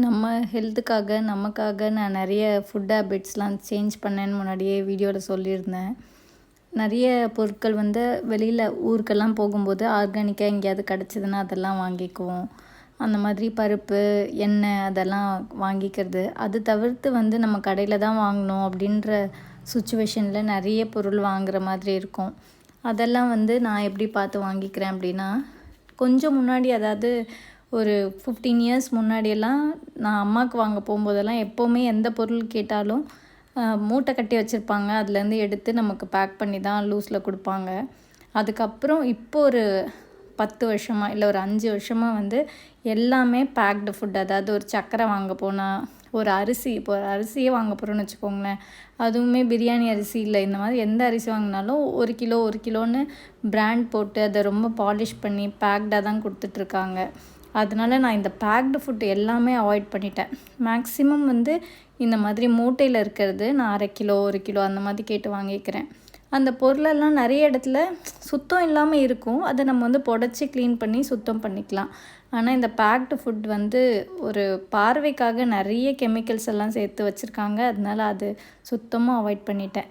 நம்ம ஹெல்த்துக்காக, நமக்காக நான் நெறைய ஃபுட் ஹேபிட்ஸ்லாம் சேஞ்ச் பண்ணேன்னு முன்னாடியே வீடியோல சொல்லியிருந்தேன். நெறைய பொருட்கள் வந்து வெளியில ஊருக்கெல்லாம் போகும்போது ஆர்கானிக்கா எங்கேயாவது கிடச்சிதுன்னா அதெல்லாம் வாங்கிக்குவோம். அந்த மாதிரி பருப்பு, எண்ணெய் அதெல்லாம் வாங்கிக்கிறது. அது தவிர்த்து வந்து நம்ம கடையில தான் வாங்கணும் அப்படின்ற சிச்சுவேஷன்ல நெறைய பொருள் வாங்குற மாதிரி இருக்கும். அதெல்லாம் வந்து நான் எப்படி பார்த்து வாங்கிக்கிறேன் அப்படின்னா, கொஞ்சம் முன்னாடி அதாவது ஒரு 15 இயர்ஸ் முன்னாடியெல்லாம் நான் அம்மாவுக்கு வாங்க போகும்போதெல்லாம் எப்போவுமே எந்த பொருள் கேட்டாலும் மூட்டை கட்டி வச்சுருப்பாங்க. அதுலேருந்து எடுத்து நமக்கு பேக் பண்ணி தான் லூஸில் கொடுப்பாங்க. அதுக்கப்புறம் இப்போ ஒரு 10 வருஷமாக இல்லை ஒரு 5 வருஷமாக வந்து எல்லாமே பேக்டு ஃபுட். அதாவது ஒரு சர்க்கரை வாங்க போனால், ஒரு அரிசி இப்போ ஒரு அரிசியே வாங்க போகிறோன்னு வச்சுக்கோங்களேன், அதுவுமே பிரியாணி அரிசி இல்லை, இந்த மாதிரி எந்த அரிசி வாங்கினாலும் 1 கிலோ 1 கிலோன்னு பிராண்ட் போட்டு அதை ரொம்ப பாலிஷ் பண்ணி பேக்டாக தான் கொடுத்துட்ருக்காங்க. அதனால நான் இந்த பேக்டு ஃபுட் எல்லாமே அவாய்ட் பண்ணிட்டேன். மேக்ஸிமம் வந்து இந்த மாதிரி மூட்டையில் இருக்கிறது நான் 1/2 கிலோ 1 கிலோ அந்த மாதிரி கேட்டு வாங்கிக்கிறேன். அந்த பொருளெல்லாம் நிறைய இடத்துல சுத்தம் இல்லாமல் இருக்கும். அதை நம்ம வந்து புடச்சி க்ளீன் பண்ணி சுத்தம் பண்ணிக்கலாம். ஆனால் இந்த பேக்டு ஃபுட் வந்து ஒரு பார்வைக்காக நிறைய கெமிக்கல்ஸ் எல்லாம் சேர்த்து வச்சுருக்காங்க. அதனால அது சுத்தமாக அவாய்ட் பண்ணிட்டேன்.